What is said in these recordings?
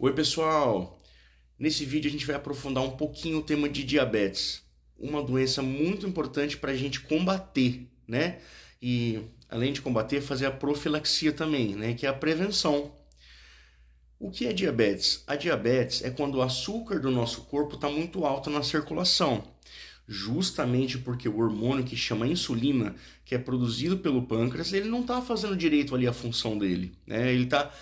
Oi, pessoal! Nesse vídeo a gente vai aprofundar um pouquinho o tema de diabetes, uma doença muito importante para a gente combater, né? E além de combater, fazer a profilaxia também, né? Que é a prevenção. O que é diabetes? A diabetes é quando o açúcar do nosso corpo está muito alto na circulação, justamente porque o hormônio que chama insulina, que é produzido pelo pâncreas, ele não está fazendo direito ali a função dele, né? Ele está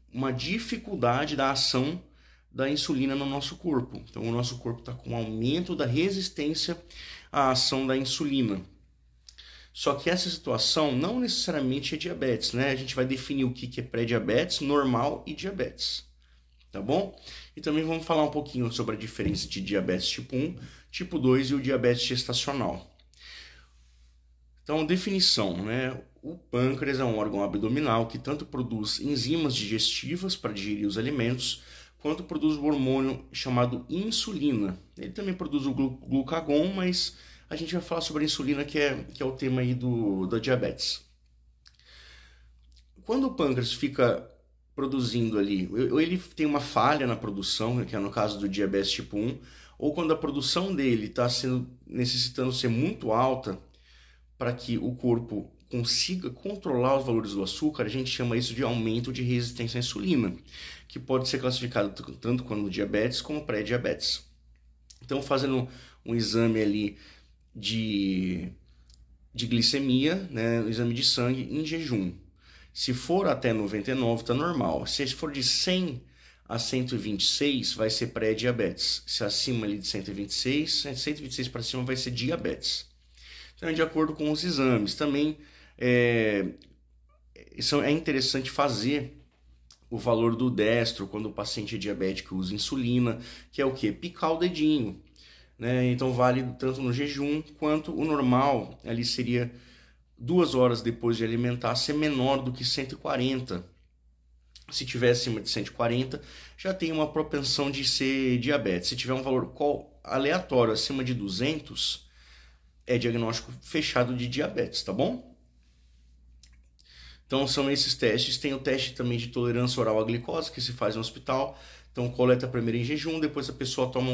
uma dificuldade da ação da insulina no nosso corpo. Então, o nosso corpo está com um aumento da resistência à ação da insulina. Só que essa situação não necessariamente é diabetes, né? A gente vai definir o que é pré-diabetes, normal e diabetes, tá bom? E também vamos falar um pouquinho sobre a diferença de diabetes tipo 1, tipo 2 e o diabetes gestacional. Então, definição, né? O pâncreas é um órgão abdominal que tanto produz enzimas digestivas para digerir os alimentos, quanto produz o hormônio chamado insulina. Ele também produz o glucagon, mas a gente vai falar sobre a insulina, que é o tema aí da diabetes. Quando o pâncreas fica produzindo ali, ou ele tem uma falha na produção, que é no caso do diabetes tipo 1, ou quando a produção dele está necessitando ser muito alta, para que o corpo consiga controlar os valores do açúcar, a gente chama isso de aumento de resistência à insulina, que pode ser classificado tanto como diabetes como pré-diabetes. Então, fazendo um exame ali de glicemia, né, um exame de sangue em jejum. Se for até 99, está normal. Se for de 100 a 126, vai ser pré-diabetes. Se acima ali de 126, 126 para cima vai ser diabetes. Então, de acordo com os exames. Também é interessante fazer o valor do destro quando o paciente é diabético usa insulina, que é o quê? Picar o dedinho, né? Então, vale tanto no jejum quanto o normal. Ali seria 2 horas depois de alimentar ser menor do que 140. Se tiver acima de 140, já tem uma propensão de ser diabetes. Se tiver um valor aleatório acima de 200, é diagnóstico fechado de diabetes, tá bom? Então são esses testes. Tem o teste também de tolerância oral à glicose, que se faz no hospital. Então coleta primeiro em jejum, depois a pessoa toma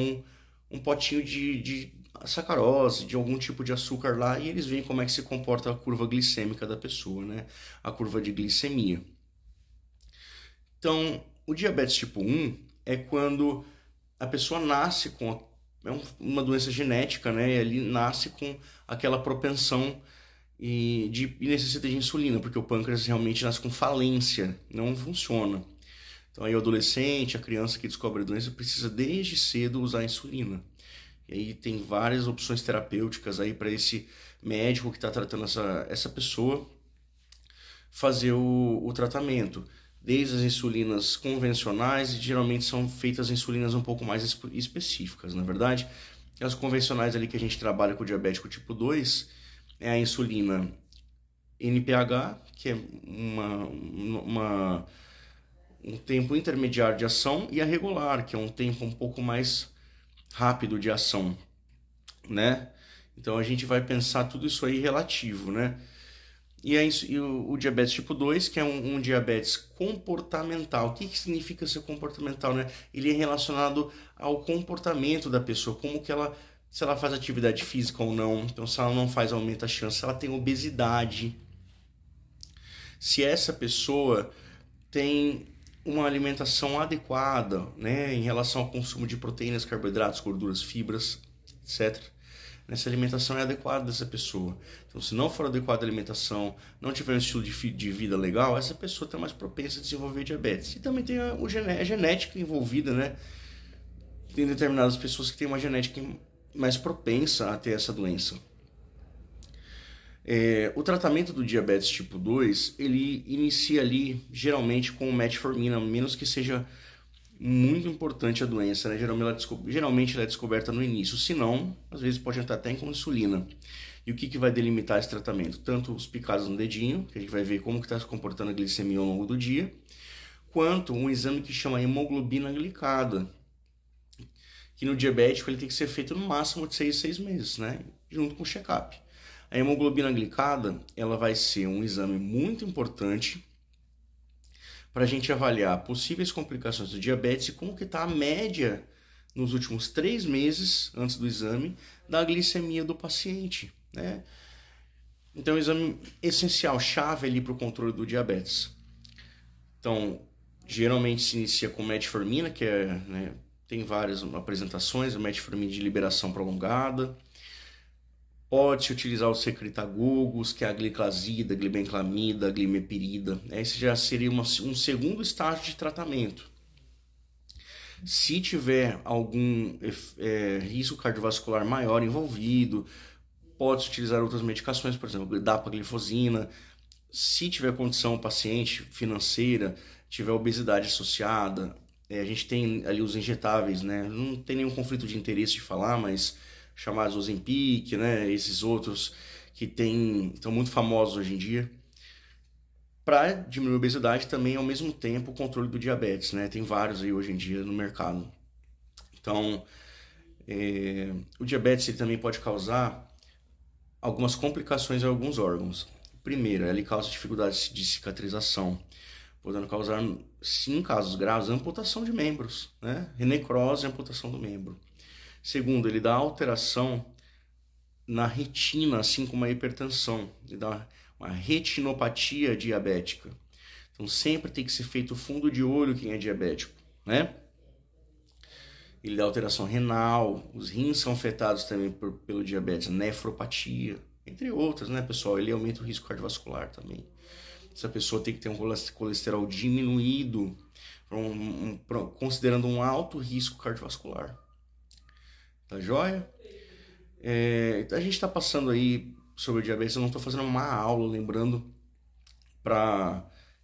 um potinho de sacarose, de algum tipo de açúcar lá, e eles veem como é que se comporta a curva glicêmica da pessoa, né? A curva de glicemia. Então, o diabetes tipo 1 é quando a pessoa nasce com uma doença genética, né? Ele nasce com aquela propensão e necessita de insulina, porque o pâncreas realmente nasce com falência, não funciona. Então aí o adolescente, a criança que descobre a doença precisa desde cedo usar insulina. E aí tem várias opções terapêuticas aí para esse médico que está tratando essa pessoa fazer o tratamento. Desde as insulinas convencionais, e geralmente são feitas insulinas um pouco mais específicas, na verdade. As convencionais ali que a gente trabalha com o diabético tipo 2 é a insulina NPH, que é um tempo intermediário de ação, e a regular, que é um tempo um pouco mais rápido de ação, né? Então a gente vai pensar tudo isso aí relativo, né? E o diabetes tipo 2, que é um diabetes comportamental. O que significa ser comportamental, né? Ele é relacionado ao comportamento da pessoa, como que ela, se ela faz atividade física ou não. Então, se ela não faz, aumenta a chance. Se ela tem obesidade. Se essa pessoa tem uma alimentação adequada, né, em relação ao consumo de proteínas, carboidratos, gorduras, fibras, etc. Essa alimentação é adequada dessa pessoa. Então, se não for adequada a alimentação, não tiver um estilo de vida legal, essa pessoa está mais propensa a desenvolver diabetes. E também tem a genética envolvida, né? Tem determinadas pessoas que têm uma genética mais propensa a ter essa doença. O tratamento do diabetes tipo 2, ele inicia ali, geralmente, com metformina, a menos que seja muito importante a doença, né? Geralmente ela é descoberta no início, se não, às vezes pode entrar até com insulina. E o que vai delimitar esse tratamento? Tanto os picados no dedinho, que a gente vai ver como que está se comportando a glicemia ao longo do dia, quanto um exame que chama hemoglobina glicada, que no diabético ele tem que ser feito no máximo de 6 meses, né? Junto com o check-up. A hemoglobina glicada, ela vai ser um exame muito importante para a gente avaliar possíveis complicações do diabetes e como que está a média nos últimos 3 meses, antes do exame, da glicemia do paciente, né? Então, é um exame essencial, chave ali para o controle do diabetes. Então, geralmente se inicia com metformina, que é, né, tem várias apresentações, a metformina de liberação prolongada. Pode-se utilizar os secretagogos, que é a gliclazida, glibenclamida, glimepirida. Esse já seria um segundo estágio de tratamento. Se tiver algum risco cardiovascular maior envolvido, pode-se utilizar outras medicações, por exemplo, dapaglifosina. Se tiver condição, paciente financeira, tiver obesidade associada, a gente tem ali os injetáveis, né? Não tem nenhum conflito de interesse de falar, mas chamados Ozempic, né? Esses outros que estão muito famosos hoje em dia, para diminuir a obesidade também, ao mesmo tempo, o controle do diabetes, né? Tem vários aí hoje em dia no mercado. Então, o diabetes ele também pode causar algumas complicações em alguns órgãos. Primeiro, ele causa dificuldades de cicatrização, podendo causar, sim, em casos graves, amputação de membros, né? Necrose e amputação do membro. Segundo, ele dá alteração na retina, assim como a hipertensão. Ele dá uma retinopatia diabética. Então, sempre tem que ser feito fundo de olho quem é diabético, né? Ele dá alteração renal, os rins são afetados também pelo diabetes, nefropatia, entre outras, né, pessoal? Ele aumenta o risco cardiovascular também. Essa pessoa tem que ter um colesterol diminuído, considerando um alto risco cardiovascular. Tá joia? A gente está passando aí sobre o diabetes, eu não estou fazendo uma aula, lembrando,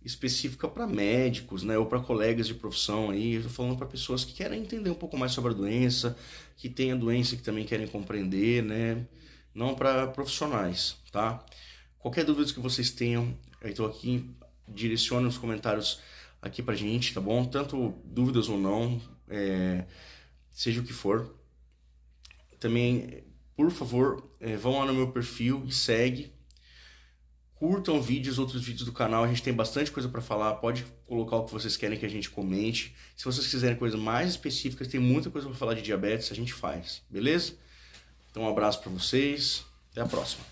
específica para médicos, né, ou para colegas de profissão aí. Eu estou falando para pessoas que querem entender um pouco mais sobre a doença, que têm a doença e que também querem compreender, né? Não para profissionais, tá? Qualquer dúvida que vocês tenham, eu estou aqui, direcione os comentários aqui pra gente, tá bom? Tanto dúvidas ou não, seja o que for. Também, por favor, vão lá no meu perfil e segue. Curtam outros vídeos do canal, a gente tem bastante coisa para falar, pode colocar o que vocês querem que a gente comente. Se vocês quiserem coisas mais específicas, tem muita coisa para falar de diabetes, a gente faz, beleza? Então um abraço para vocês, até a próxima.